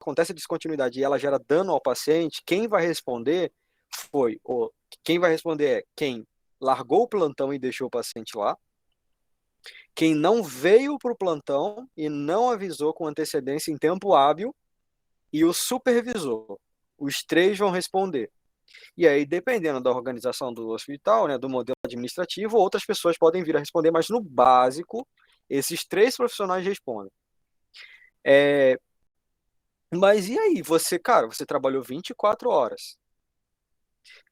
acontece a descontinuidade e ela gera dano ao paciente, quem vai responder quem vai responder é quem largou o plantão e deixou o paciente lá, quem não veio para o plantão e não avisou com antecedência em tempo hábil, e o supervisor. Os três vão responder. E aí, dependendo da organização do hospital, né, do modelo administrativo, outras pessoas podem vir a responder, mas no básico, esses três profissionais respondem. Mas e aí, cara, você trabalhou 24 horas.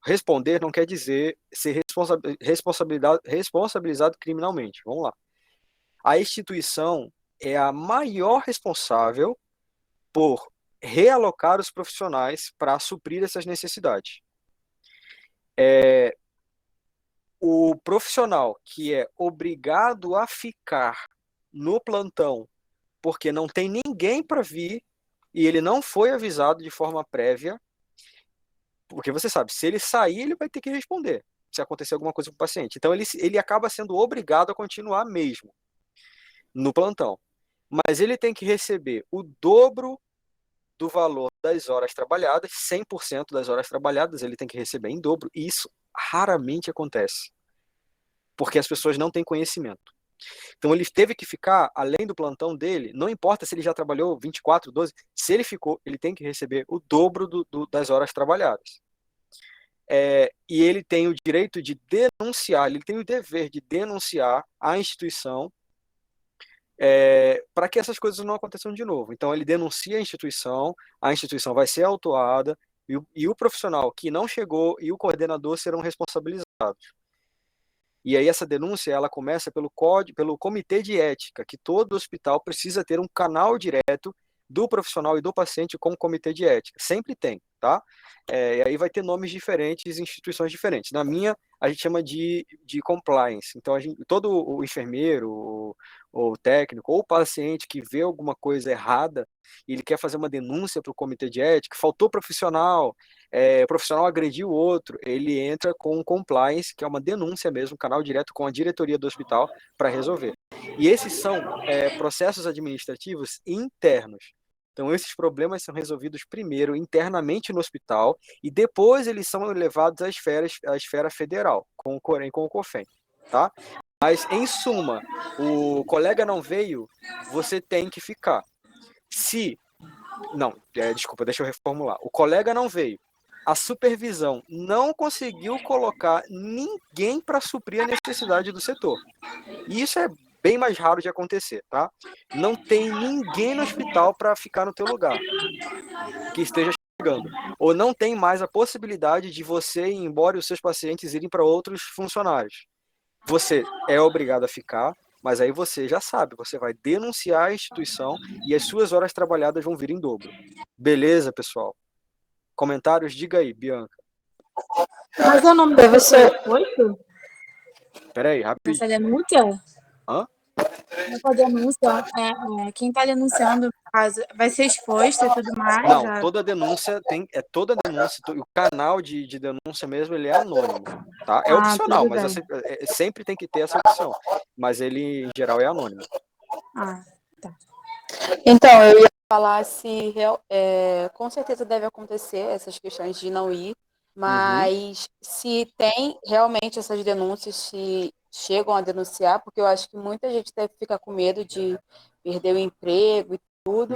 Responder não quer dizer ser responsabilizado criminalmente. Vamos lá. A instituição é a maior responsável por realocar os profissionais para suprir essas necessidades. O profissional que é obrigado a ficar no plantão porque não tem ninguém para vir e ele não foi avisado de forma prévia, porque você sabe, se ele sair, ele vai ter que responder se acontecer alguma coisa com o paciente. Então ele acaba sendo obrigado a continuar mesmo no plantão. Mas ele tem que receber o dobro do valor das horas trabalhadas, 100% das horas trabalhadas ele tem que receber em dobro, e isso raramente acontece, porque as pessoas não têm conhecimento. Então ele teve que ficar, além do plantão dele, não importa se ele já trabalhou 24, 12, se ele ficou, ele tem que receber o dobro das horas trabalhadas. E ele tem o direito de denunciar, ele tem o dever de denunciar a instituição para que essas coisas não aconteçam de novo. Então ele denuncia a instituição vai ser autuada, e o profissional que não chegou e o coordenador serão responsabilizados. E aí essa denúncia, ela começa pelo comitê de ética, que todo hospital precisa ter um canal direto do profissional e do paciente com o comitê de ética. Sempre tem, tá? E aí vai ter nomes diferentes, instituições diferentes. Na minha, a gente chama de compliance. Então, todo o enfermeiro, ou o técnico, ou o paciente que vê alguma coisa errada e ele quer fazer uma denúncia para o comitê de ética, faltou profissional, o profissional agrediu o outro, ele entra com um compliance, que é uma denúncia mesmo, um canal direto com a diretoria do hospital para resolver. E esses são processos administrativos internos. Então, esses problemas são resolvidos primeiro internamente no hospital e depois eles são levados à esfera federal, com o Corém, com o COFEM, tá? Mas, em suma, o colega não veio, você tem que ficar. Desculpa, deixa eu reformular. O colega não veio, a supervisão não conseguiu colocar ninguém para suprir a necessidade do setor. E isso é bem mais raro de acontecer, tá? Não tem ninguém no hospital para ficar no teu lugar, que esteja chegando. Ou não tem mais a possibilidade de você ir embora e os seus pacientes irem para outros funcionários. Você é obrigado a ficar, mas aí você já sabe, você vai denunciar a instituição e as suas horas trabalhadas vão vir em dobro. Beleza, pessoal? Comentários? Diga aí, Bianca. Mas o nome deve ser 8? Peraí, rapidinho. Essa denúncia? Hã? Essa denúncia, quem está denunciando, no caso, vai ser exposto e tudo mais? Não, toda denúncia o canal de denúncia mesmo, ele é anônimo, tá? É opcional, mas sempre tem que ter essa opção, mas ele, em geral, é anônimo. Tá. Então, eu ia falar se com certeza deve acontecer essas questões de não ir, mas se tem realmente essas denúncias, se chegam a denunciar, porque eu acho que muita gente deve ficar com medo de perder o emprego e tudo.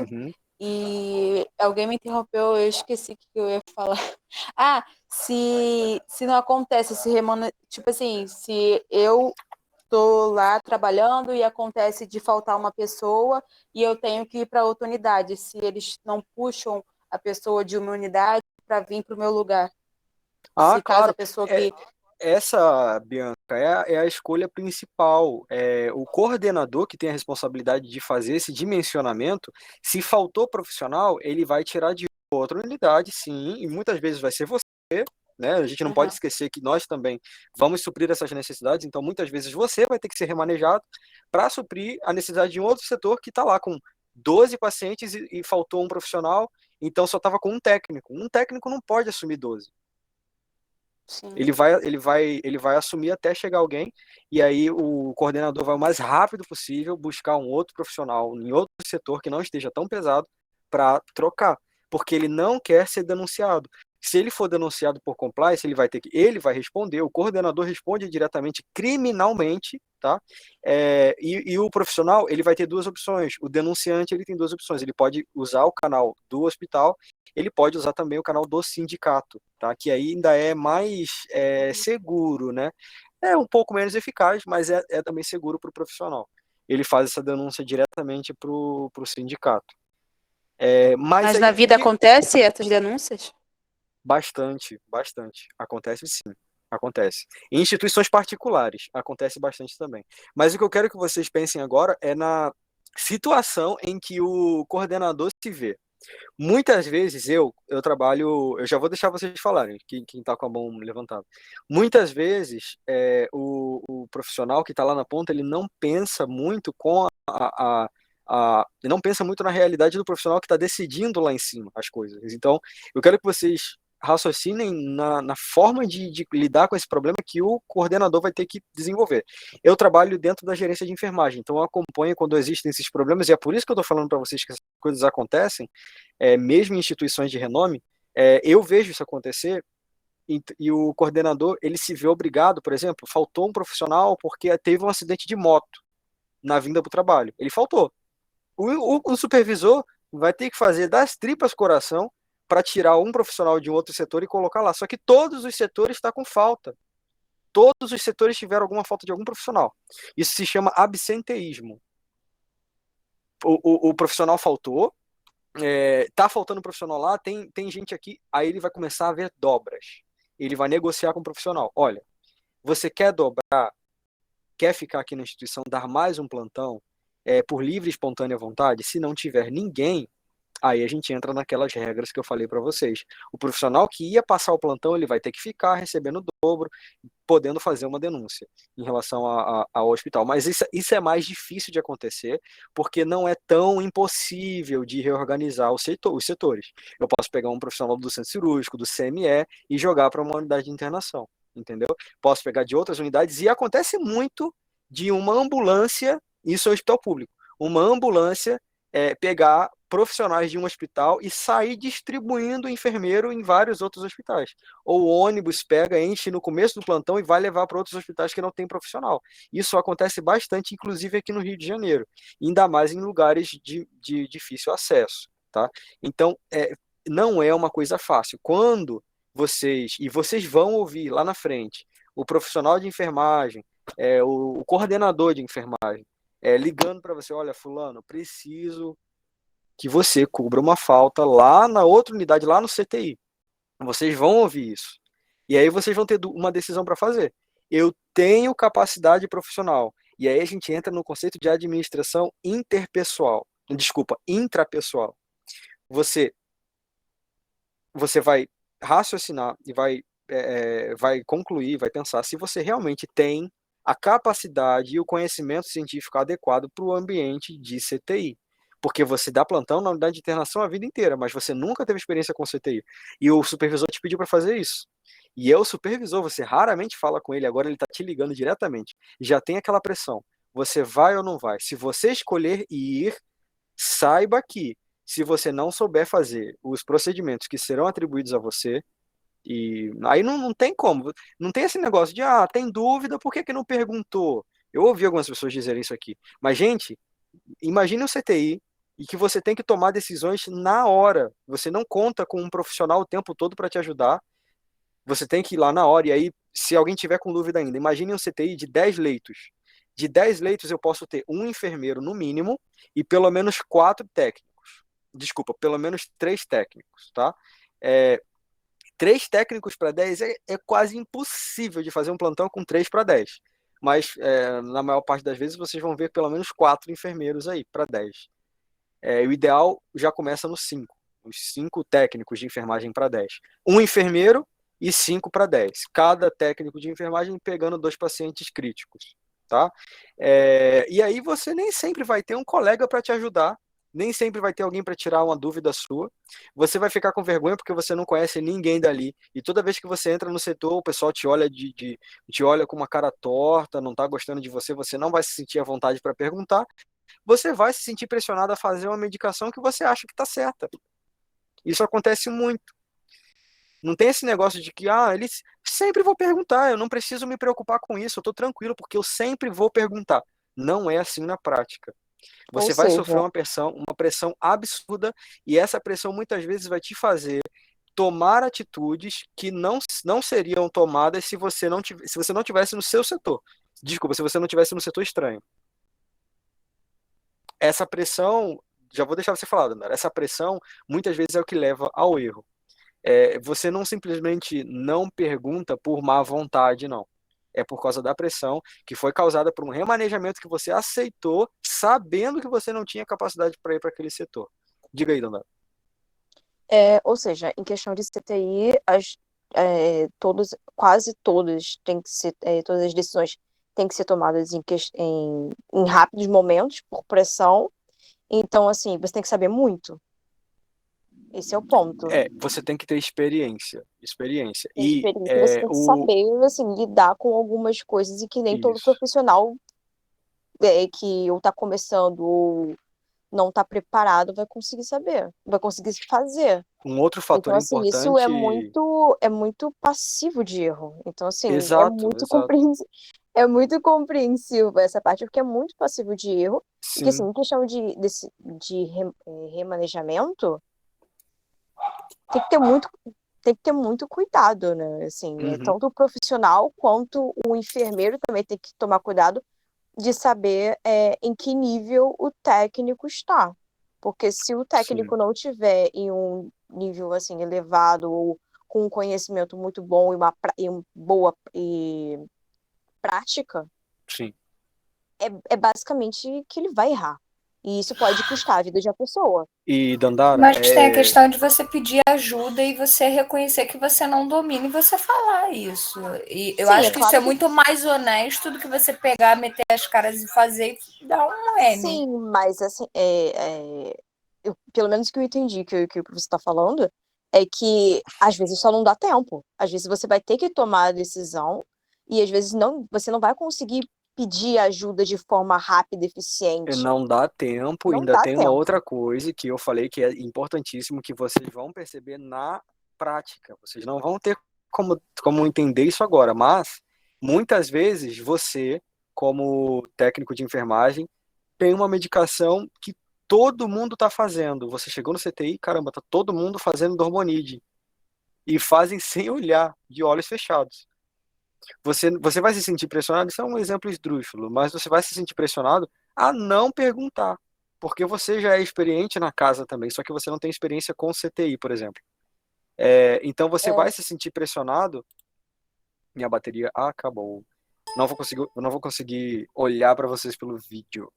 E alguém me interrompeu, eu esqueci o que eu ia falar. Se não acontece, tipo assim, se eu estou lá trabalhando e acontece de faltar uma pessoa e eu tenho que ir para outra unidade, se eles não puxam a pessoa de uma unidade para vir para o meu lugar. Se claro. caso a pessoa que... Essa, Bianca, é a escolha principal. O coordenador que tem a responsabilidade de fazer esse dimensionamento, se faltou profissional, ele vai tirar de outra unidade, sim, e muitas vezes vai ser você, né? A gente não pode esquecer que nós também vamos suprir essas necessidades, então muitas vezes você vai ter que ser remanejado para suprir a necessidade de um outro setor que está lá com 12 pacientes e faltou um profissional, então só estava com um técnico. Um técnico não pode assumir 12. Sim. Ele vai assumir até chegar alguém, e aí o coordenador vai o mais rápido possível buscar um outro profissional em outro setor que não esteja tão pesado para trocar, porque ele não quer ser denunciado. Se ele for denunciado por compliance, ele vai responder, o coordenador responde diretamente criminalmente, tá? E o profissional, ele vai ter duas opções. O denunciante, ele tem duas opções. Ele pode usar o canal do hospital, ele pode usar também o canal do sindicato, tá? Que aí ainda é mais seguro, né? É um pouco menos eficaz, mas é também seguro para o profissional. Ele faz essa denúncia diretamente para o sindicato. Mas Mas aí, na vida acontece essas denúncias? bastante. Acontece sim, acontece. Em instituições particulares, acontece bastante também. Mas o que eu quero que vocês pensem agora é na situação em que o coordenador se vê. Muitas vezes eu trabalho, eu já vou deixar vocês falarem, quem está com a mão levantada. Muitas vezes o profissional que está lá na ponta, ele não pensa muito ele não pensa muito na realidade do profissional que está decidindo lá em cima as coisas. Então, eu quero que vocês raciocinem na forma de lidar com esse problema que o coordenador vai ter que desenvolver. Eu trabalho dentro da gerência de enfermagem, então eu acompanho quando existem esses problemas, e é por isso que eu estou falando para vocês que essas coisas acontecem, mesmo em instituições de renome, eu vejo isso acontecer, e o coordenador, ele se vê obrigado, por exemplo, faltou um profissional porque teve um acidente de moto na vinda para o trabalho. Ele faltou. O supervisor vai ter que fazer das tripas coração para tirar um profissional de um outro setor e colocar lá. Só que todos os setores estão com falta. Todos os setores tiveram alguma falta de algum profissional. Isso se chama absenteísmo. O profissional faltou, tá faltando profissional lá, tem gente aqui, aí ele vai começar a ver dobras. Ele vai negociar com o profissional. Olha, você quer dobrar, quer ficar aqui na instituição, dar mais um plantão, por livre e espontânea vontade? Se não tiver ninguém, aí a gente entra naquelas regras que eu falei para vocês. O profissional que ia passar o plantão, ele vai ter que ficar recebendo o dobro, podendo fazer uma denúncia em relação ao hospital. Mas isso é mais difícil de acontecer, porque não é tão impossível de reorganizar os setores. Eu posso pegar um profissional do centro cirúrgico, do CME, e jogar para uma unidade de internação, entendeu? Posso pegar de outras unidades, e acontece muito de uma ambulância, isso é o hospital público, uma ambulância pegar profissionais de um hospital e sair distribuindo enfermeiro em vários outros hospitais. Ou o ônibus pega, enche no começo do plantão e vai levar para outros hospitais que não tem profissional. Isso acontece bastante, inclusive aqui no Rio de Janeiro, ainda mais em lugares de difícil acesso, tá? Então, não é uma coisa fácil. Quando vocês vão ouvir lá na frente, o profissional de enfermagem, o coordenador de enfermagem, ligando para você, olha, fulano, preciso que você cubra uma falta lá na outra unidade, lá no CTI. Vocês vão ouvir isso. E aí vocês vão ter uma decisão para fazer. Eu tenho capacidade profissional. E aí a gente entra no conceito de administração interpessoal. Desculpa, intrapessoal. Você vai raciocinar e vai concluir, vai pensar se você realmente tem a capacidade e o conhecimento científico adequado para o ambiente de CTI. Porque você dá plantão na unidade de internação a vida inteira, mas você nunca teve experiência com CTI. E o supervisor te pediu para fazer isso. E é o supervisor, você raramente fala com ele, agora ele está te ligando diretamente. Já tem aquela pressão. Você vai ou não vai? Se você escolher ir, saiba que se você não souber fazer os procedimentos que serão atribuídos a você, e aí não tem como. Não tem esse negócio de, tem dúvida, por que não perguntou? Eu ouvi algumas pessoas dizerem isso aqui. Mas, gente, imagine um CTI e que você tem que tomar decisões na hora. Você não conta com um profissional o tempo todo para te ajudar. Você tem que ir lá na hora. E aí, se alguém tiver com dúvida ainda, imagine um CTI de 10 leitos. De 10 leitos, eu posso ter um enfermeiro no mínimo e pelo menos 4 técnicos. Desculpa, pelo menos 3 técnicos, tá? 3 técnicos para 10 é quase impossível de fazer um plantão com 3 para 10. Mas, na maior parte das vezes, vocês vão ver pelo menos 4 enfermeiros aí, para 10. O ideal já começa no 5. Os 5 técnicos de enfermagem para 10. Um enfermeiro e 5 para 10. Cada técnico de enfermagem pegando 2 pacientes críticos, tá? E aí você nem sempre vai ter um colega para te ajudar, nem sempre vai ter alguém para tirar uma dúvida sua. Você vai ficar com vergonha porque você não conhece ninguém dali. E toda vez que você entra no setor, o pessoal te olha te olha com uma cara torta, não está gostando de você, você não vai se sentir à vontade para perguntar. você vai se sentir pressionado a fazer uma medicação que você acha que está certa. Isso acontece muito. Não tem esse negócio de que, eles sempre vou perguntar, eu não preciso me preocupar com isso, eu estou tranquilo, porque eu sempre vou perguntar. Não é assim na prática. Ou Você vai seja, sofrer uma pressão absurda, e essa pressão muitas vezes vai te fazer tomar atitudes que não seriam tomadas se você não tivesse no seu setor. Desculpa, se você não tivesse no setor estranho. Essa pressão, já vou deixar você falar, Dandara, essa pressão muitas vezes é o que leva ao erro. Você não simplesmente não pergunta por má vontade, não. É por causa da pressão que foi causada por um remanejamento que você aceitou, sabendo que você não tinha capacidade para ir para aquele setor. Diga aí, Dandara. Ou seja, em questão de CTI, quase todas têm que ser, todas as decisões têm que ser tomadas em rápidos momentos, por pressão. Então, assim, você tem que saber muito. Esse é o ponto. Você tem que ter experiência. Tem experiência, você tem que saber, assim, lidar com algumas coisas e que nem todo profissional que ou está começando ou não está preparado vai conseguir saber, vai conseguir fazer. Um outro fator então, assim, importante... isso é muito passivo de erro. Então, assim, exato. É muito compreensível essa parte, porque é muito passivo de erro. Sim. Porque, assim, em questão de remanejamento, tem que ter muito cuidado, né? Assim, tanto o profissional quanto o enfermeiro também tem que tomar cuidado de saber em que nível o técnico está. Porque se o técnico não tiver em um nível assim elevado ou com um conhecimento muito bom e uma boa prática, sim, é basicamente que ele vai errar. E isso pode custar a vida de uma pessoa. E, Dandara, mas tem a questão de você pedir ajuda e você reconhecer que você não domina e você falar isso. E eu acho que isso é muito mais honesto do que você pegar, meter as caras e fazer e dar um M. Sim, mas assim, pelo menos o que eu entendi que você está falando é que às vezes só não dá tempo. Às vezes você vai ter que tomar a decisão e às vezes você não vai conseguir pedir ajuda de forma rápida e eficiente. Não dá tempo, ainda tem uma outra coisa que eu falei que é importantíssimo, que vocês vão perceber na prática. Vocês não vão ter como entender isso agora, mas muitas vezes você, como técnico de enfermagem, tem uma medicação que todo mundo está fazendo. Você chegou no CTI, caramba, tá todo mundo fazendo Dormonide. E fazem sem olhar, de olhos fechados. Você vai se sentir pressionado, isso é um exemplo esdrúxulo, mas você vai se sentir pressionado a não perguntar, porque você já é experiente na casa também, só que você não tem experiência com CTI, por exemplo. Então você vai se sentir pressionado. Minha bateria acabou. Não vou conseguir olhar para vocês pelo vídeo.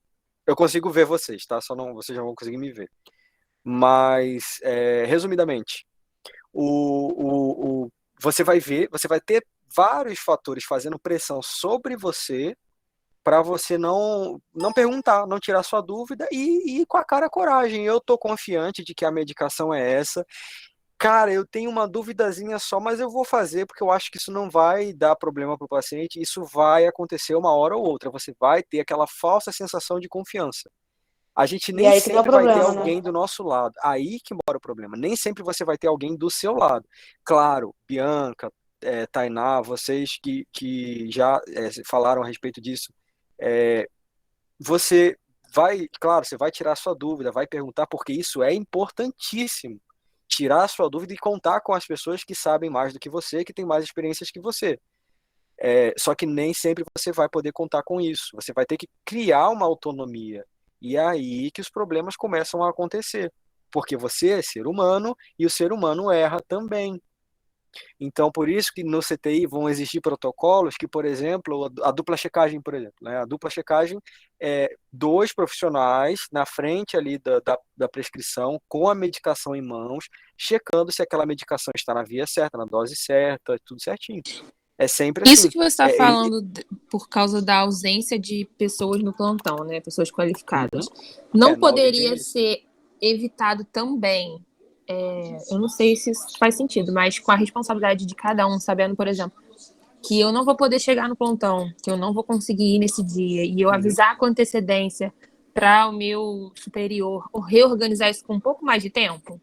Eu consigo ver vocês, tá? Só não, vocês não vão conseguir me ver. Mas, resumidamente, você vai ter vários fatores fazendo pressão sobre você para você não perguntar, não tirar sua dúvida e ir com a cara coragem. Eu tô confiante de que a medicação é essa. Cara, eu tenho uma duvidazinha só, mas eu vou fazer porque eu acho que isso não vai dar problema para o paciente. Isso vai acontecer uma hora ou outra. Você vai ter aquela falsa sensação de confiança. A gente nem sempre vai ter alguém do nosso lado. Aí que mora o problema. Nem sempre você vai ter alguém do seu lado. Claro, Bianca, Tainá, vocês que já falaram a respeito disso, você vai tirar a sua dúvida, vai perguntar, porque isso é importantíssimo. Tirar a sua dúvida e contar com as pessoas que sabem mais do que você, que têm mais experiências que você. Só que nem sempre você vai poder contar com isso. Você vai ter que criar uma autonomia. E é aí que os problemas começam a acontecer. Porque você é ser humano e o ser humano erra também. Então, por isso que no CTI vão existir protocolos que, por exemplo, a dupla checagem, por exemplo, né? A dupla checagem é 2 profissionais na frente ali da prescrição, com a medicação em mãos, checando se aquela medicação está na via certa, na dose certa, tudo certinho. É sempre assim. Isso que você está falando por causa da ausência de pessoas no plantão, né? Pessoas qualificadas. Não poderia ser evitado também. Eu não sei se isso faz sentido, mas com a responsabilidade de cada um, sabendo, por exemplo, que eu não vou poder chegar no plantão, que eu não vou conseguir ir nesse dia, e eu avisar com antecedência para o meu superior reorganizar isso com um pouco mais de tempo?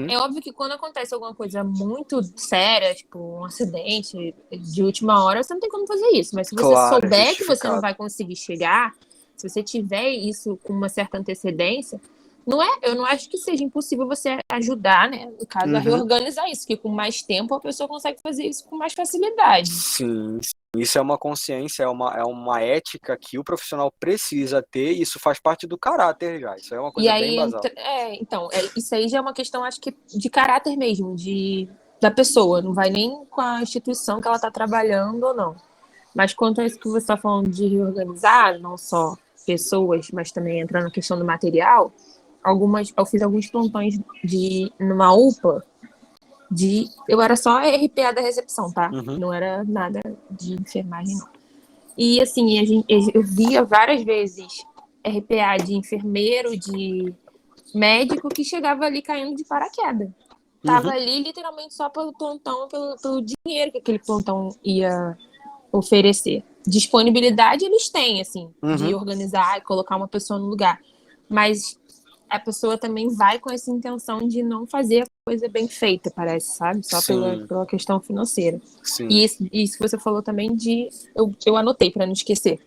É óbvio que quando acontece alguma coisa muito séria, tipo um acidente de última hora, você não tem como fazer isso. Mas se você souber que você não vai conseguir chegar, se você tiver isso com uma certa antecedência, eu não acho que seja impossível você ajudar, né? No caso, a reorganizar isso, que com mais tempo a pessoa consegue fazer isso com mais facilidade. Sim. Isso é uma consciência, é uma ética que o profissional precisa ter, e isso faz parte do caráter já. Isso é uma coisa bem basal. Isso aí já é uma questão, acho que, de caráter mesmo, da pessoa. Não vai nem com a instituição que ela está trabalhando ou não. Mas quanto a isso que você está falando de reorganizar, não só pessoas, mas também entrando na questão do material, eu fiz alguns plantões numa UPA, eu era só RPA da recepção, tá? Não era nada de enfermagem, não. E, assim, eu via várias vezes RPA de enfermeiro, de médico, que chegava ali caindo de paraquedas. Tava ali, literalmente, só pelo plantão, pelo dinheiro que aquele plantão ia oferecer. Disponibilidade eles têm, assim, de organizar e colocar uma pessoa no lugar. Mas a pessoa também vai com essa intenção de não fazer a coisa bem feita, parece, sabe? Só pela questão financeira. Sim. E isso que você falou também eu anotei para não esquecer.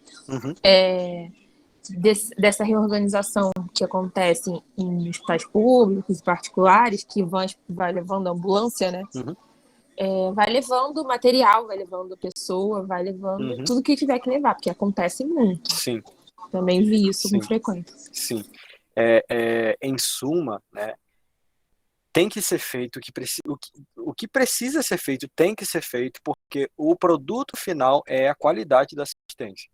Dessa reorganização que acontece em hospitais públicos e particulares, que vai levando ambulância, né? Vai levando material, vai levando pessoa, vai levando tudo que tiver que levar, porque acontece muito. Sim. Também vi isso com frequência. Sim. Em suma, né, tem que ser feito o que precisa ser feito, tem que ser feito, porque o produto final é a qualidade da assistência.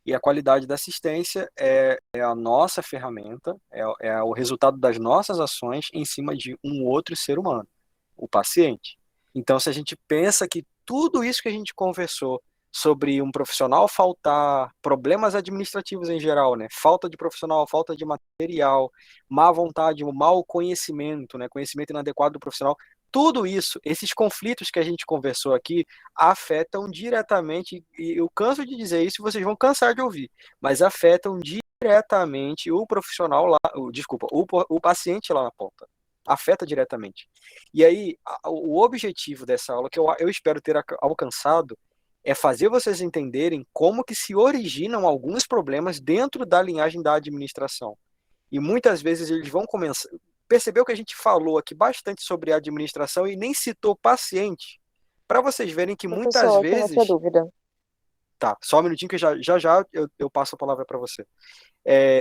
E a qualidade da assistência é a nossa ferramenta, é o resultado das nossas ações em cima de um outro ser humano, o paciente. Então, se a gente pensa que tudo isso que a gente conversou sobre um profissional faltar, problemas administrativos em geral, né? Falta de profissional, falta de material, má vontade, o mau conhecimento, né? Conhecimento inadequado do profissional, tudo isso, esses conflitos que a gente conversou aqui, afetam diretamente, e eu canso de dizer isso, vocês vão cansar de ouvir, mas afetam diretamente o profissional lá, o paciente lá na ponta. Afeta diretamente. E aí, o objetivo dessa aula, que eu espero ter alcançado, é fazer vocês entenderem como que se originam alguns problemas dentro da linhagem da administração. E muitas vezes eles vão começar... Percebeu que a gente falou aqui bastante sobre administração e nem citou paciente? Para vocês verem que muitas vezes... Não dúvida. Tá, só um minutinho que já eu passo a palavra para você.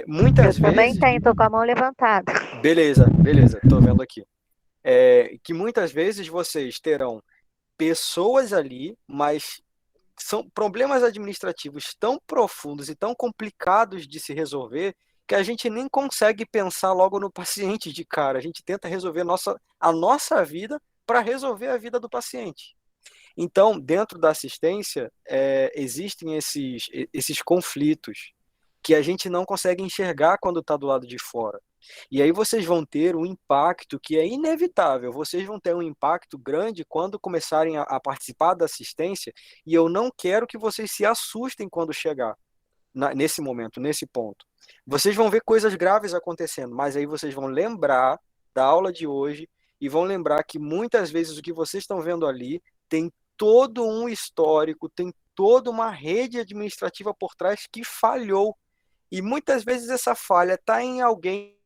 Muitas vezes... também tenho, tô com a mão levantada. Beleza, tô vendo aqui. Que muitas vezes vocês terão pessoas ali, mas são problemas administrativos tão profundos e tão complicados de se resolver que a gente nem consegue pensar logo no paciente de cara. A gente tenta resolver a nossa vida para resolver a vida do paciente. Então, dentro da assistência, existem esses conflitos que a gente não consegue enxergar quando está do lado de fora. E aí vocês vão ter um impacto que é inevitável. Vocês vão ter um impacto grande quando começarem a participar da assistência, e eu não quero que vocês se assustem quando chegar nesse momento, nesse ponto. Vocês vão ver coisas graves acontecendo, mas aí vocês vão lembrar da aula de hoje e vão lembrar que muitas vezes o que vocês estão vendo ali tem todo um histórico, tem toda uma rede administrativa por trás que falhou. E muitas vezes essa falha está em alguém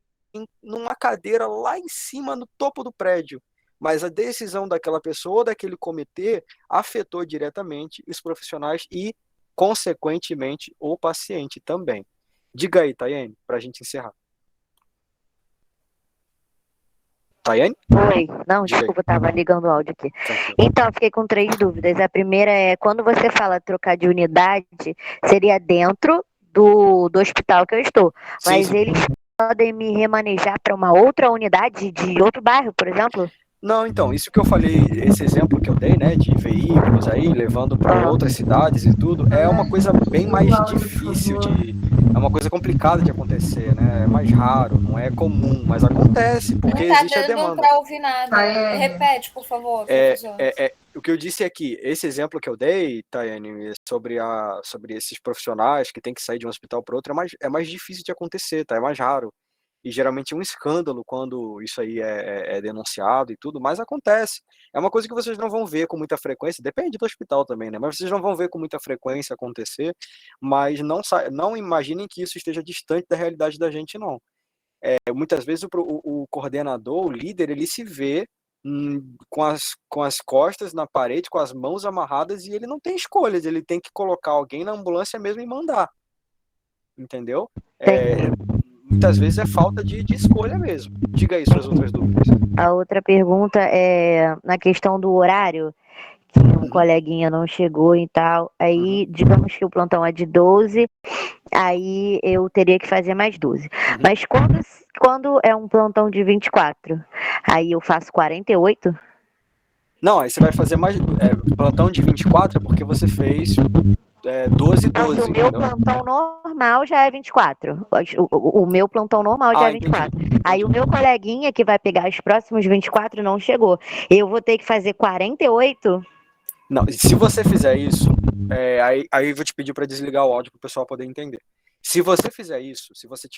numa cadeira lá em cima, no topo do prédio. Mas a decisão daquela pessoa, daquele comitê, afetou diretamente os profissionais e, consequentemente, o paciente também. Diga aí, Tayane, para a gente encerrar. Tayane? Oi, não, desculpa, eu estava ligando o áudio aqui. Então, fiquei com 3 dúvidas. A primeira é, quando você fala trocar de unidade, seria dentro do hospital que eu estou, mas eles podem me remanejar para uma outra unidade de outro bairro, por exemplo? Não, então, isso que eu falei, esse exemplo que eu dei, né, de veículos aí, levando para outras cidades e tudo, é uma coisa bem mais difícil é uma coisa complicada de acontecer, né, é mais raro, não é comum, mas acontece, porque Não tá existe a dando demanda. para ouvir nada. Repete, por favor, professor. O que eu disse é que esse exemplo que eu dei, Tayane, sobre esses profissionais que têm que sair de um hospital para outro, é mais difícil de acontecer, tá? É mais raro. E geralmente é um escândalo quando isso aí é denunciado e tudo, mas acontece. É uma coisa que vocês não vão ver com muita frequência, depende do hospital também, né? Mas vocês não vão ver com muita frequência acontecer, mas não imaginem que isso esteja distante da realidade da gente, não. Muitas vezes o coordenador, o líder, ele se vê com as costas na parede, com as mãos amarradas, e ele não tem escolhas, ele tem que colocar alguém na ambulância mesmo e mandar. Entendeu? Muitas vezes é falta de escolha mesmo. Diga aí suas outras dúvidas. A outra pergunta é na questão do horário, que um coleguinha não chegou e tal. Aí, digamos que o plantão é de 12, aí eu teria que fazer mais 12. Mas quando é um plantão de 24, aí eu faço 48? Não, aí você vai fazer mais. Plantão de 24 é porque você fez 12, Não, o meu plantão normal já é 24. O meu plantão normal já é 24. Entendi. Aí o meu coleguinha que vai pegar os próximos 24 não chegou. Eu vou ter que fazer 48? Não, se você fizer isso, aí eu vou te pedir para desligar o áudio para o pessoal poder entender. Se você fizer isso, se você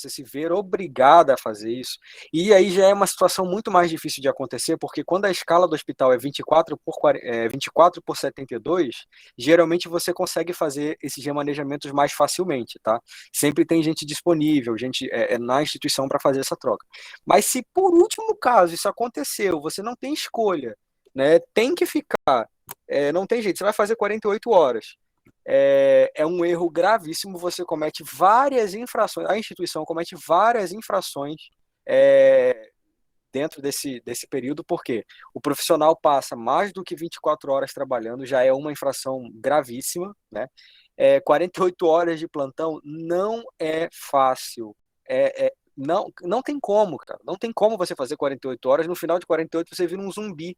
se ver obrigada a fazer isso, e aí já é uma situação muito mais difícil de acontecer, porque quando a escala do hospital é 24 por 72, geralmente você consegue fazer esses remanejamentos mais facilmente, tá? Sempre tem gente disponível, gente na instituição para fazer essa troca. Mas se por último caso isso aconteceu, você não tem escolha, né? Tem que ficar, não tem jeito, você vai fazer 48 horas. É um erro gravíssimo, você comete várias infrações, a instituição comete várias infrações dentro desse período, porque o profissional passa mais do que 24 horas trabalhando, já é uma infração gravíssima, né? 48 horas de plantão não é fácil, não tem como, cara, não tem como você fazer 48 horas, no final de 48 você vira um zumbi.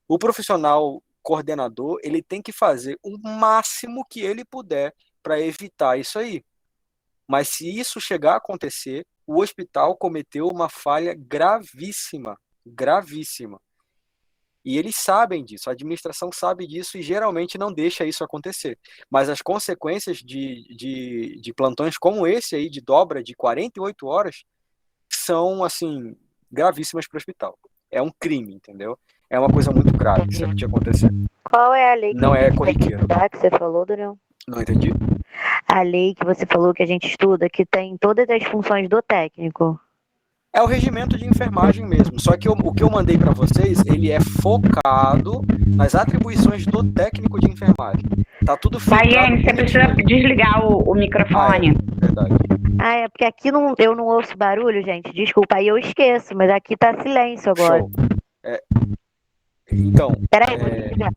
O profissional coordenador, ele tem que fazer o máximo que ele puder para evitar isso aí. Mas se isso chegar a acontecer, o hospital cometeu uma falha gravíssima, gravíssima. E eles sabem disso, a administração sabe disso e geralmente não deixa isso acontecer. Mas as consequências de plantões como esse aí, de dobra de 48 horas, são, assim, gravíssimas para o hospital. É um crime, entendeu? É uma coisa muito grave que isso acontecer. Qual é a lei não é corriqueiro. Que você falou, Daniel? Não entendi. A lei que você falou que a gente estuda, que tem todas as funções do técnico. É o regimento de enfermagem mesmo. Só que o que eu mandei para vocês, ele é focado nas atribuições do técnico de enfermagem. Tá tudo filtrado. Tayane, você precisa desligar o microfone. Verdade. É porque aqui eu não ouço barulho, gente. Desculpa, aí eu esqueço, mas aqui tá silêncio agora. Show. Então. Peraí, vou desligar.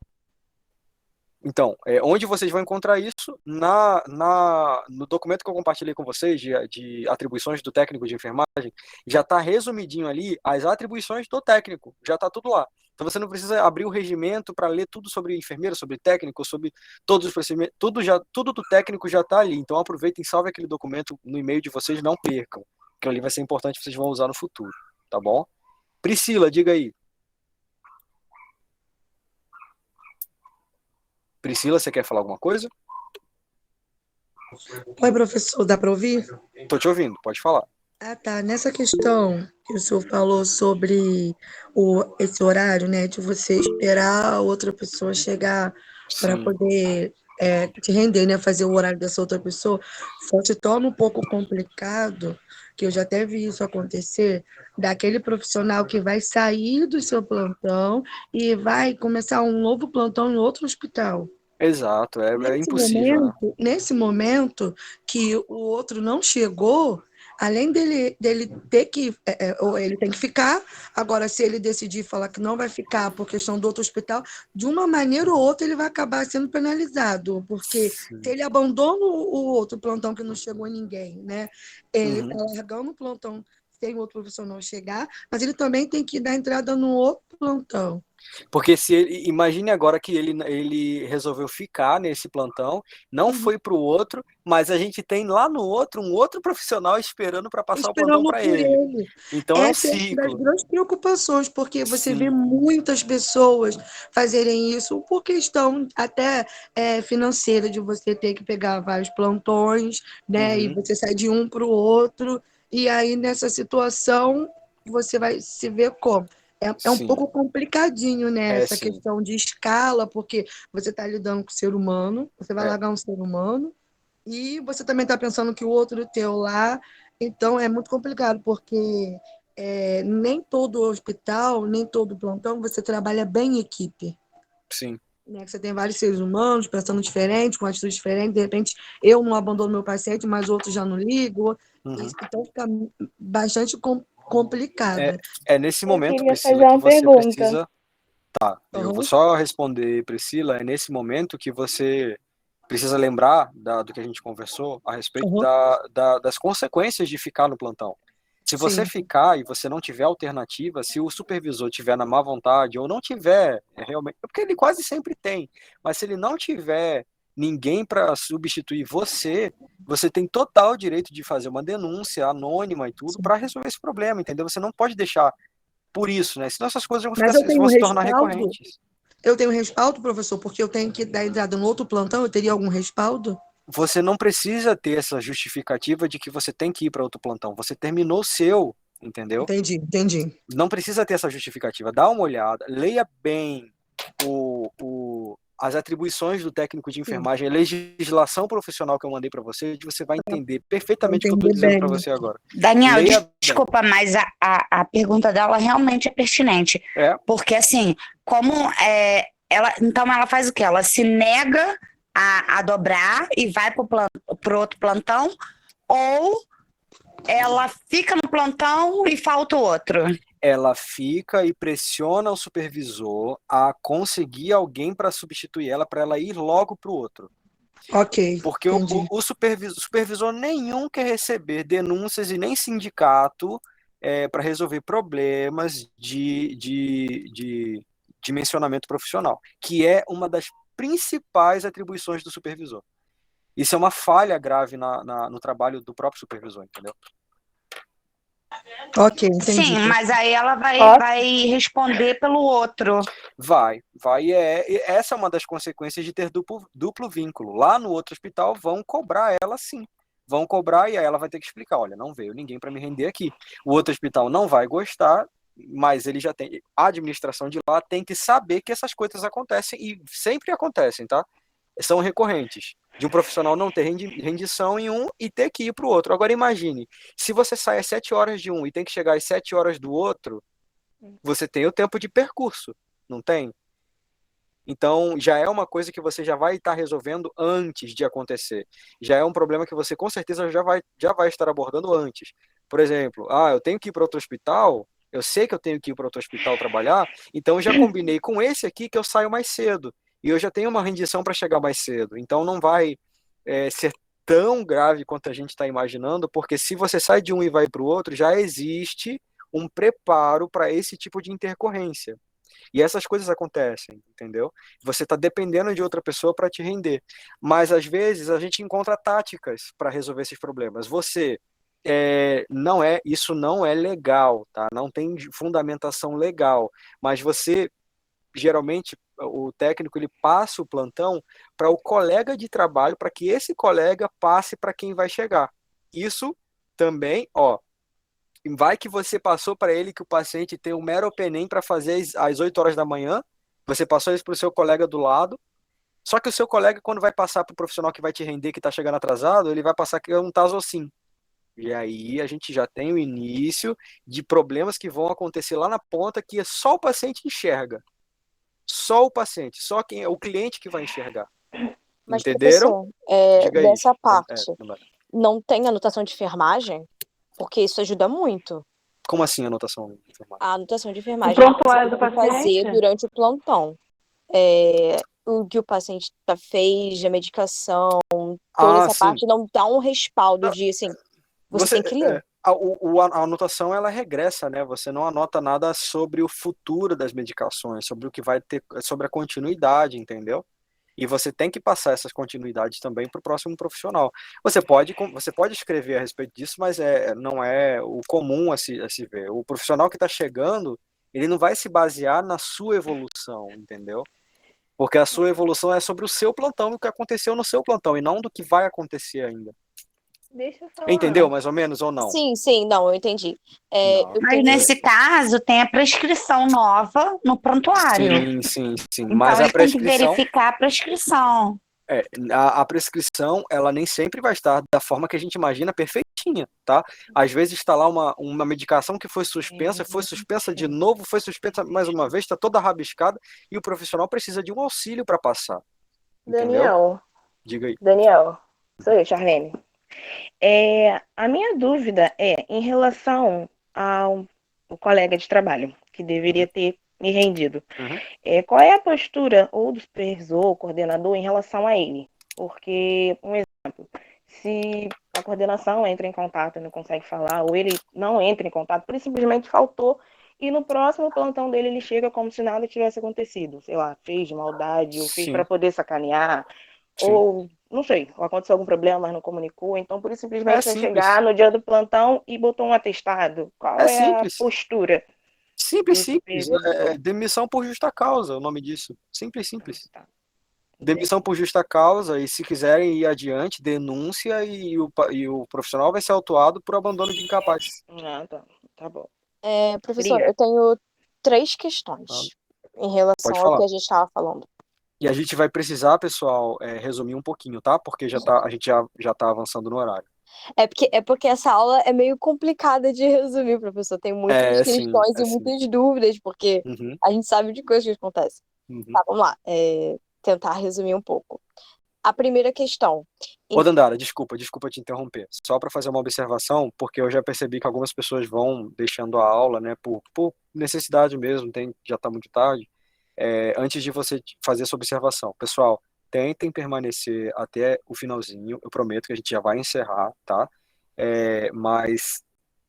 Então, onde vocês vão encontrar isso? No documento que eu compartilhei com vocês de atribuições do técnico de enfermagem, já está resumidinho ali as atribuições do técnico, já está tudo lá. Então você não precisa abrir o regimento para ler tudo sobre enfermeiro, sobre técnico, sobre todos os procedimentos, tudo do técnico já está ali. Então aproveitem e salve aquele documento no e-mail de vocês, não percam, porque ali vai ser importante, vocês vão usar no futuro, tá bom? Priscila, diga aí. Priscila, você quer falar alguma coisa? Oi, professor, dá para ouvir? Estou te ouvindo, pode falar. Ah, tá. Nessa questão que o senhor falou sobre esse horário, né, de você esperar a outra pessoa chegar para poder te render, né, fazer o horário dessa outra pessoa, só se torna um pouco complicado, que eu já até vi isso acontecer, daquele profissional que vai sair do seu plantão e vai começar um novo plantão em outro hospital. Exato, é impossível. Nesse momento que o outro não chegou, além dele ter que, ele tem que ficar, agora se ele decidir falar que não vai ficar por questão do outro hospital, de uma maneira ou outra ele vai acabar sendo penalizado, porque se ele abandona o outro plantão que não chegou ninguém, né? Ele está largando o plantão sem outro profissional chegar, mas ele também tem que dar entrada no outro plantão. Porque se ele, imagine agora que ele resolveu ficar nesse plantão, não foi para o outro, mas a gente tem lá no outro um outro profissional esperando para passar o plantão Esperando para por ele. ele. Então é um Essa é uma das ciclo. grandes preocupações, porque você vê Sim. muitas pessoas fazerem isso por questão até financeira, de você ter que pegar vários plantões, né? E você sai de um para o outro, e aí nessa situação você vai se ver como. É um Sim. pouco complicadinho, né? Essa Sim. questão de escala, porque você está lidando com o ser humano, você vai largar um ser humano, e você também está pensando que o outro teu lá. Então, é muito complicado, porque nem todo hospital, nem todo plantão, você trabalha bem em equipe. Sim. Né? Você tem vários seres humanos pensando diferente, com atitudes diferentes. De repente, eu não abandono meu paciente, mas outros já não ligam. Então, fica bastante complicado. É nesse Eu momento, queria Priscila, fazer que uma você pergunta. precisa. Tá, eu vou Uhum. só responder, Priscila. É nesse momento que você precisa lembrar do que a gente conversou a respeito Uhum. das consequências de ficar no plantão. Se você Sim. ficar e você não tiver alternativa, se o supervisor tiver na má vontade ou não tiver realmente, porque ele quase sempre tem, mas se ele não tiver ninguém para substituir você, você tem total direito de fazer uma denúncia anônima e tudo para resolver esse problema, entendeu? Você não pode deixar por isso, né? Senão essas coisas Mas eu tenho vão se tornar respaldo? recorrentes. Eu tenho respaldo, professor, porque eu tenho que dar entrada no outro plantão, eu teria algum respaldo? Você não precisa ter essa justificativa de que você tem que ir para outro plantão. Você terminou o seu, entendeu? Entendi. Não precisa ter essa justificativa. Dá uma olhada, leia bem as atribuições do técnico de enfermagem, a legislação profissional que eu mandei para você, você vai entender perfeitamente o que eu estou Entender dizendo para bem. você agora. Daniel, Leia desculpa, mas a pergunta dela realmente é pertinente. bem. Porque, assim, como ela. Então, ela faz o quê? Ela se nega a dobrar e vai pro outro plantão, ou ela fica no plantão e falta o outro? Ela fica e pressiona o supervisor a conseguir alguém para substituir ela, para ela ir logo para o outro. Ok, Porque entendi. o supervisor nenhum quer receber denúncias e nem sindicato para resolver problemas de dimensionamento profissional, que é uma das principais atribuições do supervisor. Isso é uma falha grave no trabalho do próprio supervisor, entendeu? Ok, entendi. Sim, mas aí ela vai responder pelo outro. Vai. Essa é uma das consequências de ter duplo vínculo. Lá no outro hospital vão cobrar ela sim. Vão cobrar e aí ela vai ter que explicar, olha, não veio ninguém para me render aqui. O outro hospital não vai gostar, mas ele já tem, a administração de lá tem que saber que essas coisas acontecem e sempre acontecem, tá? São recorrentes. De um profissional não ter rendição em um e ter que ir para o outro. Agora imagine, se você sai às 7 horas de um e tem que chegar às 7 horas do outro, você tem o tempo de percurso, não tem? Então, já é uma coisa que você já vai estar resolvendo antes de acontecer. Já é um problema que você, com certeza, já vai estar abordando antes. Por exemplo, eu tenho que ir para outro hospital, eu sei que eu tenho que ir para outro hospital trabalhar, então eu já combinei com esse aqui que eu saio mais cedo. E eu já tenho uma rendição para chegar mais cedo. Então, não vai ser tão grave quanto a gente está imaginando, porque se você sai de um e vai para o outro, já existe um preparo para esse tipo de intercorrência. E essas coisas acontecem, entendeu? Você está dependendo de outra pessoa para te render. Mas, às vezes, a gente encontra táticas para resolver esses problemas. Isso não é legal, tá? Não tem fundamentação legal. Mas você, geralmente, o técnico, ele passa o plantão para o colega de trabalho, para que esse colega passe para quem vai chegar. Isso também, vai que você passou para ele que o paciente tem um meropenem para fazer às 8 horas da manhã, você passou isso para o seu colega do lado, só que o seu colega, quando vai passar para o profissional que vai te render, que está chegando atrasado, ele vai passar que é um tazocin. E aí a gente já tem o início de problemas que vão acontecer lá na ponta, que só o paciente enxerga. Só o paciente, só o cliente que vai enxergar. Mas, Entenderam? professor, Diga dessa isso. parte, não tem anotação de enfermagem? Porque isso ajuda muito. Como assim anotação de enfermagem? A anotação de O enfermagem prontuário do você tem que fazer paciente? durante o plantão. O que o paciente fez, a medicação, toda essa Sim. parte não dá um respaldo de, assim, você tem que ler. a anotação ela regressa, né? Você não anota nada sobre o futuro das medicações, sobre o que vai ter, sobre a continuidade, entendeu? E você tem que passar essas continuidades também para o próximo profissional. Você pode escrever a respeito disso, mas não é o comum a se ver. O profissional que está chegando, ele não vai se basear na sua evolução, entendeu? Porque a sua evolução é sobre o seu plantão e o que aconteceu no seu plantão, e não do que vai acontecer ainda. Deixa eu falar. Entendeu, mais ou menos, ou não? Sim, não, eu entendi. Não. Mas nesse caso, tem a prescrição nova no prontuário. Sim. Então, Mas a ele tem que prescrição, verificar a prescrição. a prescrição, ela nem sempre vai estar da forma que a gente imagina perfeitinha, tá? Às vezes está lá uma medicação que foi suspensa de novo, foi suspensa mais uma vez, está toda rabiscada, e o profissional precisa de um auxílio para passar. Entendeu? Diga aí. Daniel, sou eu, Charlene. A minha dúvida é em relação ao colega de trabalho, que deveria ter me rendido. Uhum. Qual é a postura ou do supervisor, ou coordenador, em relação a ele? Porque, um exemplo, se a coordenação entra em contato e não consegue falar, ou ele não entra em contato, porque ele simplesmente faltou, e no próximo plantão dele ele chega como se nada tivesse acontecido. Sei lá, fez de maldade, ou fez Sim. para poder sacanear, Sim. ou não sei, ou aconteceu algum problema, mas não comunicou, então por isso simplesmente vai simples. chegar no dia do plantão e botou um atestado. Qual é simples. a postura? Simples. supervisor? Demissão por justa causa, é o nome disso. Simples. Tá. Demissão por justa causa, e se quiserem ir adiante, denúncia, e o profissional vai ser autuado por abandono de incapaz. Tá bom. Professor, Obrigada. eu tenho 3 questões em relação Pode ao falar. que a gente estava falando. E a gente vai precisar, pessoal, resumir um pouquinho, tá? Porque a gente já tá avançando no horário. É porque essa aula é meio complicada de resumir, professor. Tem muitas Sim. questões e muitas dúvidas, porque Uhum. a gente sabe de coisas que acontecem. Tá, vamos lá. Tentar resumir um pouco. A primeira questão. Ô, Dandara, desculpa te interromper. Só para fazer uma observação, porque eu já percebi que algumas pessoas vão deixando a aula, né, por necessidade mesmo, já está muito tarde. Antes de você fazer essa observação, pessoal, tentem permanecer até o finalzinho. Eu prometo que a gente já vai encerrar, tá? Mas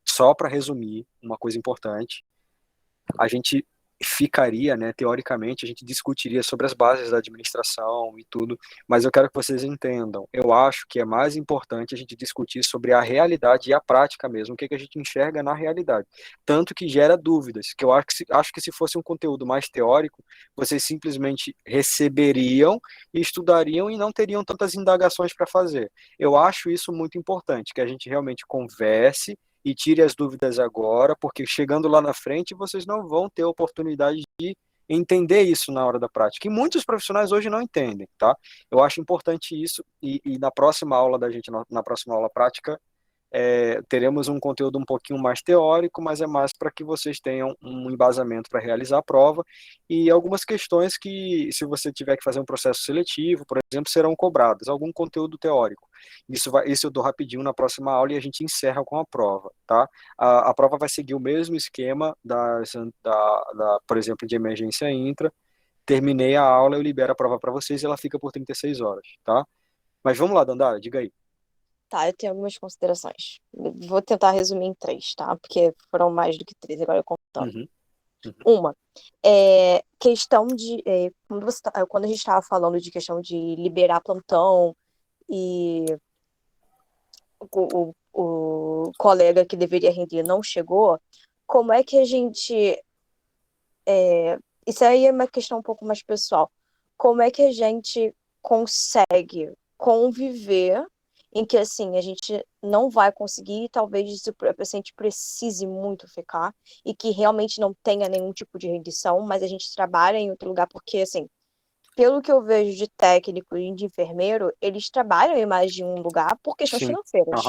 só para resumir, uma coisa importante, a gente ficaria, né, teoricamente, a gente discutiria sobre as bases da administração e tudo, mas eu quero que vocês entendam, eu acho que é mais importante a gente discutir sobre a realidade e a prática mesmo, o que a gente enxerga na realidade, tanto que gera dúvidas, que eu acho que se fosse um conteúdo mais teórico, vocês simplesmente receberiam e estudariam e não teriam tantas indagações para fazer. Eu acho isso muito importante, que a gente realmente converse e tire as dúvidas agora, porque chegando lá na frente vocês não vão ter oportunidade de entender isso na hora da prática. E muitos profissionais hoje não entendem, tá? Eu acho importante isso, e na próxima aula da gente, na próxima aula prática, teremos um conteúdo um pouquinho mais teórico, mas é mais para que vocês tenham um embasamento para realizar a prova, e algumas questões que, se você tiver que fazer um processo seletivo, por exemplo, serão cobradas, algum conteúdo teórico. Isso eu dou rapidinho na próxima aula e a gente encerra com a prova, tá? A prova vai seguir o mesmo esquema por exemplo, de emergência intra. Terminei a aula, eu libero a prova para vocês e ela fica por 36 horas, tá? Mas vamos lá, Dandara, diga aí. Tá, eu tenho algumas considerações. Vou tentar resumir em 3, tá? Porque foram mais do que 3, agora eu contando. Uma, questão de... quando a gente estava falando de questão de liberar plantão e o colega que deveria render não chegou, como é que a gente... isso aí é uma questão um pouco mais pessoal. Como é que a gente consegue conviver em que, assim, a gente não vai conseguir, talvez se o paciente precise muito ficar e que realmente não tenha nenhum tipo de rendição, mas a gente trabalha em outro lugar, porque, assim, pelo que eu vejo de técnico e de enfermeiro, eles trabalham em mais de um lugar por questões financeiras.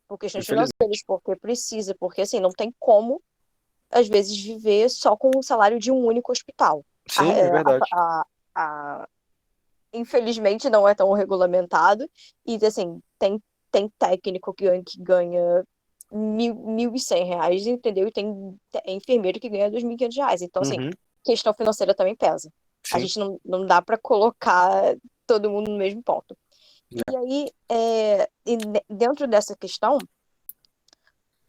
Por questões financeiras, porque precisa, porque, assim, não tem como, às vezes, viver só com o salário de um único hospital. Sim, é verdade. Infelizmente não é tão regulamentado e assim, tem técnico que ganha R$ 1.100, entendeu? E tem enfermeiro que ganha R$ 2.500. Então, assim, questão financeira também pesa. Sim. A gente não dá para colocar todo mundo no mesmo ponto. E aí, dentro dessa questão,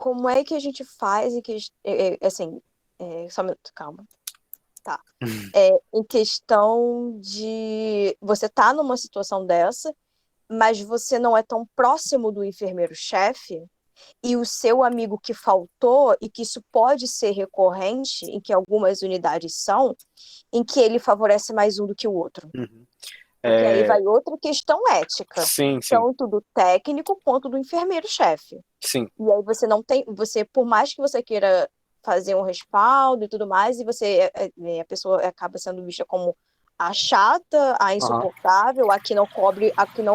como é que a gente faz assim, só um minuto, calma. Tá. Em questão de você tá numa situação dessa, mas você não é tão próximo do enfermeiro-chefe, e o seu amigo que faltou, e que isso pode ser recorrente, em que algumas unidades são, em que ele favorece mais um do que o outro. Uhum. Porque aí vai outra questão ética, Sim, sim, tanto do técnico quanto do enfermeiro-chefe. sim. E aí você não tem, por mais que você queira fazer um respaldo e tudo mais, e a pessoa acaba sendo vista como a chata, a Aham, insuportável, a que não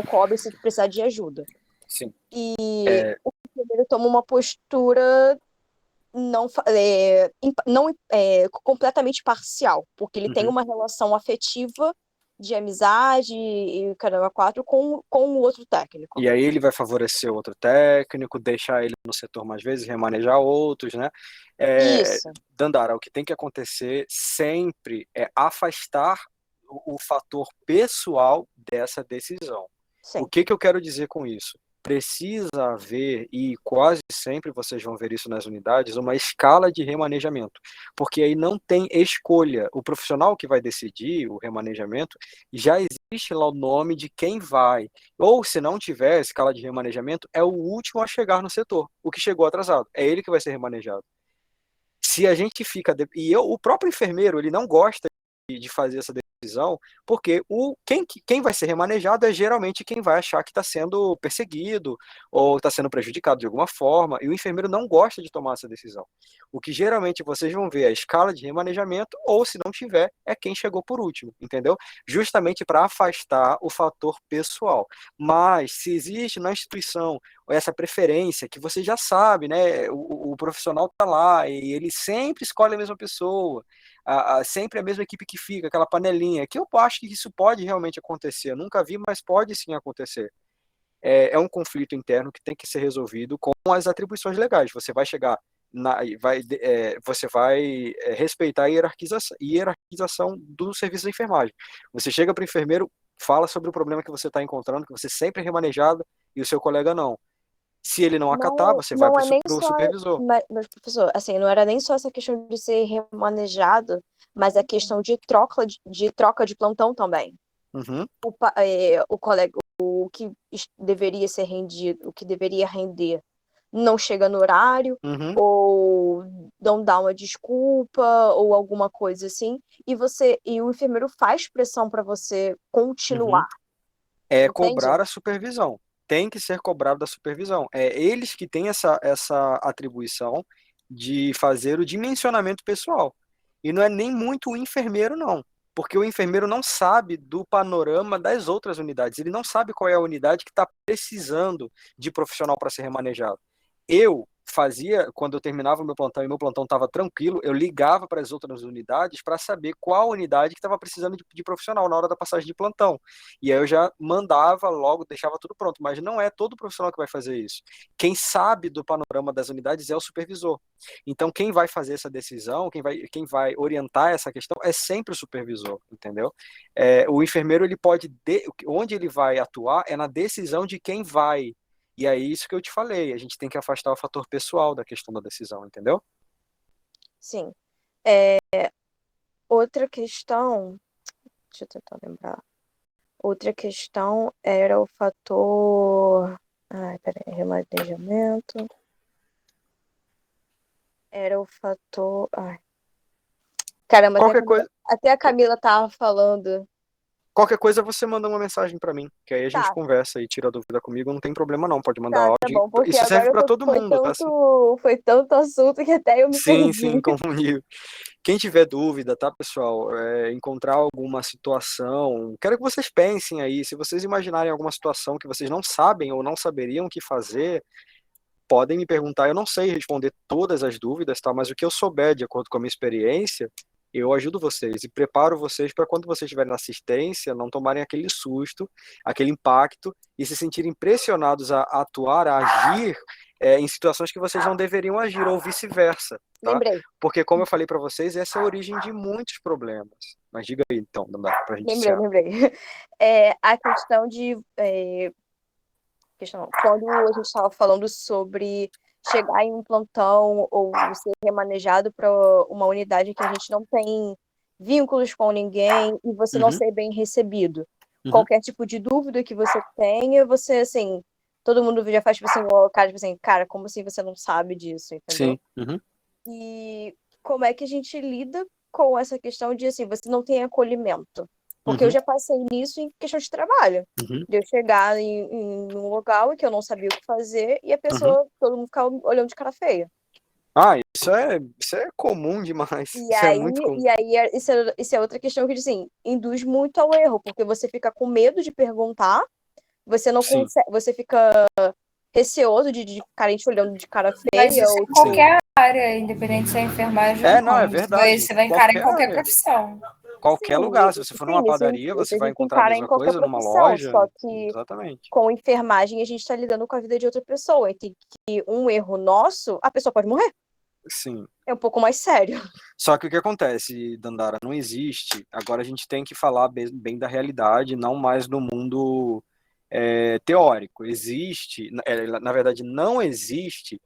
cobre se precisar de ajuda. sim. E o enfermeiro toma uma postura não completamente parcial, porque ele tem Uhum. uma relação afetiva de amizade e caramba, quatro com o outro técnico. E aí ele vai favorecer outro técnico, deixar ele no setor mais vezes, remanejar outros, né? Isso, Dandara, o que tem que acontecer sempre é afastar o fator pessoal dessa decisão. O sim. que eu quero dizer com isso? Precisa haver, e quase sempre vocês vão ver isso nas unidades, uma escala de remanejamento, porque aí não tem escolha. O profissional que vai decidir o remanejamento, já existe lá o nome de quem vai. Ou, se não tiver escala de remanejamento, é o último a chegar no setor, o que chegou atrasado. É ele que vai ser remanejado. Se a gente fica. O próprio enfermeiro, ele não gosta de fazer essa decisão, porque quem vai ser remanejado é geralmente quem vai achar que está sendo perseguido ou está sendo prejudicado de alguma forma, e o enfermeiro não gosta de tomar essa decisão. O que geralmente vocês vão ver é a escala de remanejamento, ou se não tiver, é quem chegou por último, entendeu? Justamente para afastar o fator pessoal. Mas se existe na instituição essa preferência que você já sabe, né? O profissional está lá e ele sempre escolhe a mesma pessoa, sempre a mesma equipe que fica, aquela panelinha, que eu acho que isso pode realmente acontecer. Eu nunca vi, mas pode sim acontecer. É um conflito interno que tem que ser resolvido com as atribuições legais. Você vai chegar você vai respeitar a hierarquização do serviço de enfermagem. Você chega para o enfermeiro, fala sobre o problema que você está encontrando, que você sempre é remanejado e o seu colega não. Se ele não acatar, você vai Não para é nem o só, supervisor. mas, professor, assim, não era nem só essa questão de ser remanejado, mas a questão de troca de plantão também. Uhum, O colega, o que deveria ser rendido, o que deveria render, não chega no horário, uhum, ou não dá uma desculpa, ou alguma coisa assim, e o enfermeiro faz pressão para você uhum. continuar, É entende? cobrar a supervisão. Tem que ser cobrado da supervisão. É eles que têm essa atribuição de fazer o dimensionamento pessoal. E não é nem muito o enfermeiro, não. Porque o enfermeiro não sabe do panorama das outras unidades. Ele não sabe qual é a unidade que está precisando de profissional para ser remanejado. Eu fazia, quando eu terminava o meu plantão e meu plantão estava tranquilo, eu ligava para as outras unidades para saber qual unidade que estava precisando de profissional na hora da passagem de plantão. E aí eu já mandava logo, deixava tudo pronto. Mas não é todo profissional que vai fazer isso. Quem sabe do panorama das unidades é o supervisor. Então, quem vai fazer essa decisão, quem vai orientar essa questão é sempre o supervisor, entendeu? O enfermeiro, ele pode, onde ele vai atuar é na decisão de quem vai. E é isso que eu te falei, a gente tem que afastar o fator pessoal da questão da decisão, entendeu? Sim. Outra questão, deixa eu tentar lembrar. Outra questão era o fator. Ai, peraí, remanejamento. Era o fator. Ai. Caramba, Qualquer coisa, até a Camila tava falando. qualquer coisa você manda uma mensagem para mim, que aí a gente Tá, conversa e tira a dúvida comigo, não tem problema não, pode mandar tá áudio. bom, porque Isso serve agora para todo mundo, tá? foi tanto assunto que até eu me Sim, perdi. sim, confundiu. Quem tiver dúvida, tá, pessoal, encontrar alguma situação, quero que vocês pensem aí, se vocês imaginarem alguma situação que vocês não sabem ou não saberiam o que fazer, podem me perguntar. Eu não sei responder todas as dúvidas, tá, mas o que eu souber, de acordo com a minha experiência, eu ajudo vocês e preparo vocês para quando vocês estiverem na assistência, não tomarem aquele susto, aquele impacto e se sentirem pressionados a atuar, a agir em situações que vocês não deveriam agir ou vice-versa, tá? Lembrei, Porque, como eu falei para vocês, essa é a origem de muitos problemas. Mas diga aí, então, para a gente iniciar. lembrei. A questão de. Quando a gente estava falando sobre chegar em um plantão ou ser remanejado para uma unidade que a gente não tem vínculos com ninguém e você não ser bem recebido. Qualquer tipo de dúvida que você tenha, você, assim, todo mundo já faz, tipo assim, o cara, tipo assim, cara, como assim você não sabe disso, entendeu? Sim. E como é que a gente lida com essa questão de, assim, você não tem acolhimento? Porque eu já passei nisso em questão de trabalho. De eu chegar em um local em que eu não sabia o que fazer e a pessoa, todo mundo ficava olhando de cara feia. Isso é comum demais. E Isso é aí, muito comum. isso é outra questão que, assim, induz muito ao erro, porque você fica com medo de perguntar, você não Sim. consegue, você fica receoso de carente olhando de cara Mas feia. isso Ou, em qualquer área, independente se é enfermagem ou Não, é não. verdade. Você vai encarar em qualquer área. profissão. Qualquer lugar. Se você for numa sim, padaria, isso você a vai gente encontrar a encara em mesma qualquer coisa numa profissão, loja. só que Exatamente. com enfermagem a gente está lidando com a vida de outra pessoa. E tem que um erro nosso, a pessoa pode morrer. Sim. É um pouco mais sério. Só que o que acontece, Dandara, não existe. Agora a gente tem que falar bem da realidade, não mais do mundo teórico. Existe, na verdade, não existe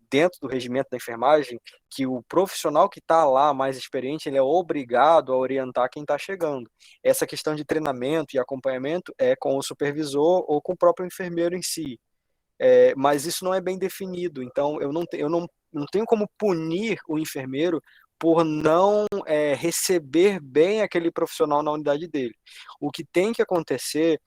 dentro do regimento da enfermagem que o profissional que está lá mais experiente, ele é obrigado a orientar quem está chegando. Essa questão de treinamento e acompanhamento é com o supervisor ou com o próprio enfermeiro em si. Mas isso não é bem definido, então eu não tenho como punir o enfermeiro por não receber bem aquele profissional na unidade dele. O que tem que acontecer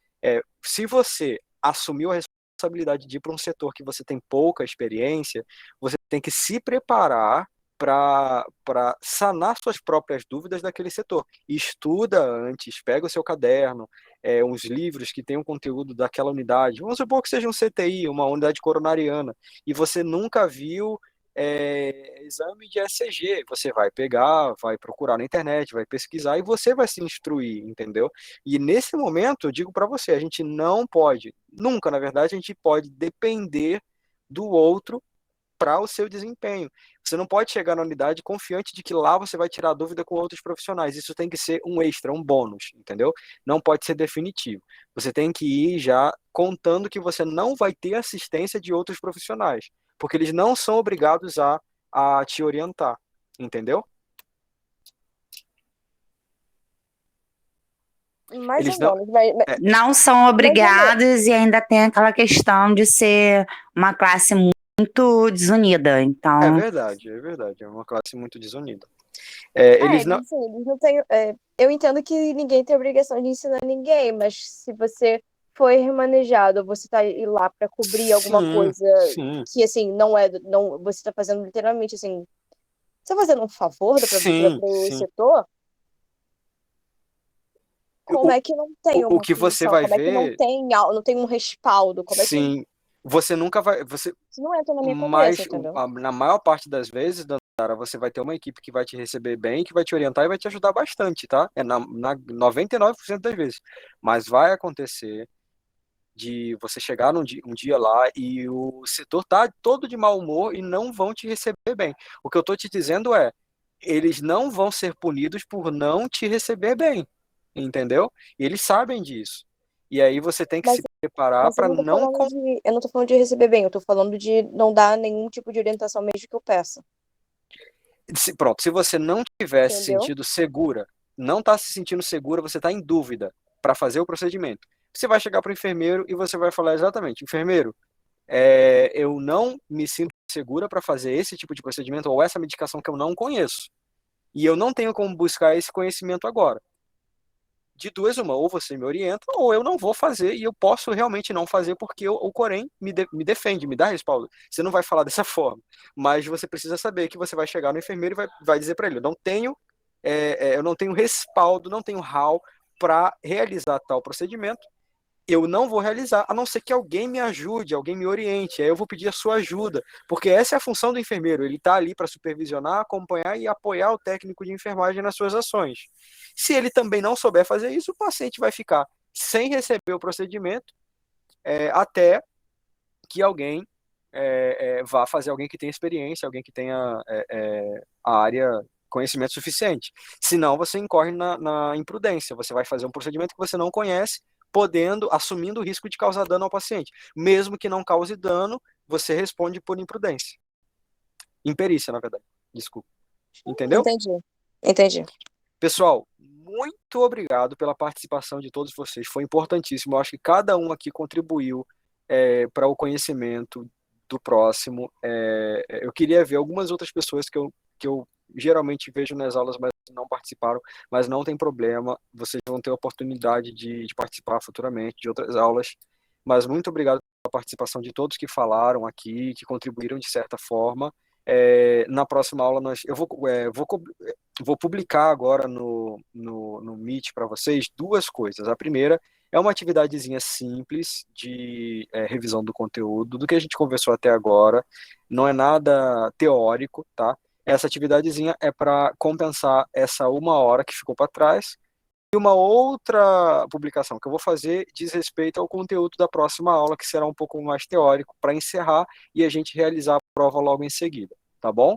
se você assumiu a responsabilidade de ir para um setor que você tem pouca experiência, você tem que se preparar para sanar suas próprias dúvidas daquele setor. Estuda antes, pega o seu caderno, uns livros que tenham conteúdo daquela unidade. Vamos supor que seja um CTI, uma unidade coronariana, e você nunca viu exame de ECG. Você vai pegar, vai procurar na internet, vai pesquisar e você vai se instruir, entendeu? E nesse momento, eu digo para você, a gente não pode, nunca, na verdade, a gente pode depender do outro para o seu desempenho. Você não pode chegar na unidade confiante de que lá você vai tirar dúvida com outros profissionais. Isso tem que ser um extra, um bônus, entendeu? Não pode ser definitivo. Você tem que ir já contando que você não vai ter assistência de outros profissionais, porque eles não são obrigados a te orientar, entendeu? Mais Eles ou menos. Mas, Não são obrigados e ainda tem aquela questão de ser uma classe muito desunida. Então, é verdade. É uma classe muito desunida. Eles não. Eles não têm. Eu entendo que ninguém tem obrigação de ensinar ninguém, mas se você foi remanejado, ou você tá lá para cobrir alguma coisa Sim. que assim não, você está fazendo literalmente assim, você está fazendo um favor para o setor. Como é que não tem O uma que você punição? vai Como é que ver, não tem um respaldo? Como é que sim, você nunca vai. isso não entra na minha cabeça, Mas entendeu? na maior parte das vezes, Dandara, você vai ter uma equipe que vai te receber bem, que vai te orientar e vai te ajudar bastante, tá? Na 99% das vezes. Mas vai acontecer de você chegar um dia lá e o setor tá todo de mau humor e não vão te receber bem. O que eu tô te dizendo é, eles não vão ser punidos por não te receber bem, entendeu? E eles sabem disso. E aí você tem que Mas, se preparar mas eu para não tô não. eu não tô falando de receber bem, eu tô falando de não dar nenhum tipo de orientação mesmo que eu peça. Pronto, se você não tiver se Entendeu? sentido segura, não está se sentindo segura, você está em dúvida para fazer o procedimento. Você vai chegar para o enfermeiro e você vai falar exatamente, enfermeiro, eu não me sinto segura para fazer esse tipo de procedimento ou essa medicação que eu não conheço. E eu não tenho como buscar esse conhecimento agora. De duas, uma, ou você me orienta, ou eu não vou fazer, e eu posso realmente não fazer, porque o Corém me defende, me dá respaldo. Você não vai falar dessa forma, mas você precisa saber que você vai chegar no enfermeiro e vai dizer para ele, eu não tenho respaldo, não tenho HAL para realizar tal procedimento, eu não vou realizar, a não ser que alguém me ajude, alguém me oriente, aí eu vou pedir a sua ajuda, porque essa é a função do enfermeiro, ele está ali para supervisionar, acompanhar e apoiar o técnico de enfermagem nas suas ações. Se ele também não souber fazer isso, o paciente vai ficar sem receber o procedimento até que alguém vá fazer, alguém que tenha experiência, alguém que tenha a área conhecimento suficiente. Senão você incorre na imprudência, você vai fazer um procedimento que você não conhece, assumindo o risco de causar dano ao paciente. Mesmo que não cause dano, você responde por imprudência. Imperícia, na verdade. Desculpa. Entendeu? Entendi. Pessoal, muito obrigado pela participação de todos vocês. Foi importantíssimo. Eu acho que cada um aqui contribuiu para o conhecimento do próximo. Eu queria ver algumas outras pessoas que eu geralmente vejo nas aulas, mas não participaram, mas não tem problema. Vocês vão ter a oportunidade de participar futuramente de outras aulas. Mas muito obrigado pela participação de todos que falaram aqui, que contribuíram de certa forma. Na próxima aula eu vou publicar agora no Meet para vocês duas coisas. A primeira é uma atividadezinha simples de revisão do conteúdo, do que a gente conversou até agora. Não é nada teórico, tá? Essa atividadezinha é para compensar essa 1 hora que ficou para trás. E uma outra publicação que eu vou fazer diz respeito ao conteúdo da próxima aula, que será um pouco mais teórico, para encerrar e a gente realizar a prova logo em seguida, tá bom?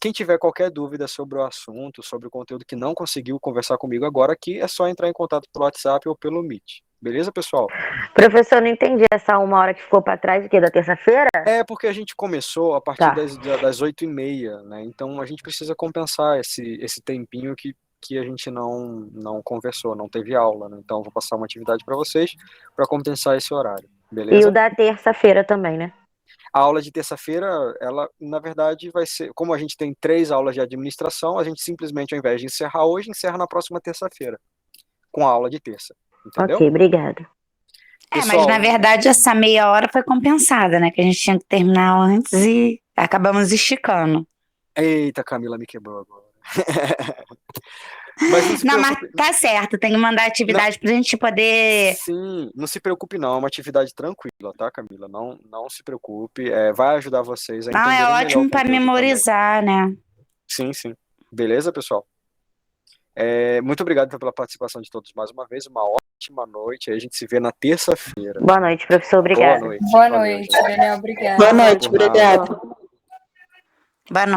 Quem tiver qualquer dúvida sobre o assunto, sobre o conteúdo que não conseguiu conversar comigo agora aqui, é só entrar em contato pelo WhatsApp ou pelo Meet. Beleza, pessoal? Professor, não entendi essa 1 hora que ficou para trás, o quê? Da terça-feira? É porque a gente começou a partir das 8h30, né? Então a gente precisa compensar esse tempinho que a gente não conversou, não teve aula, né? Então vou passar uma atividade para vocês para compensar esse horário, beleza? E o da terça-feira também, né? A aula de terça-feira, ela, na verdade, vai ser... Como a gente tem 3 aulas de administração, a gente simplesmente, ao invés de encerrar hoje, encerra na próxima terça-feira, com a aula de terça, entendeu? Ok, obrigado. Mas na verdade essa meia hora foi compensada, né? Que a gente tinha que terminar antes e acabamos esticando. Eita, Camila me quebrou agora. Mas tá certo, tem que mandar atividade pra gente poder... Sim, não se preocupe não, é uma atividade tranquila, tá, Camila? Não se preocupe, vai ajudar vocês a Não, entenderem é melhor ótimo o pra conteúdo memorizar, também. né? Sim. Beleza, pessoal? Muito obrigado pela participação de todos mais uma vez, uma ótima noite, aí a gente se vê na terça-feira. Boa noite, professor, obrigado. Boa noite, Daniel, obrigada. Boa noite, obrigado. Boa noite.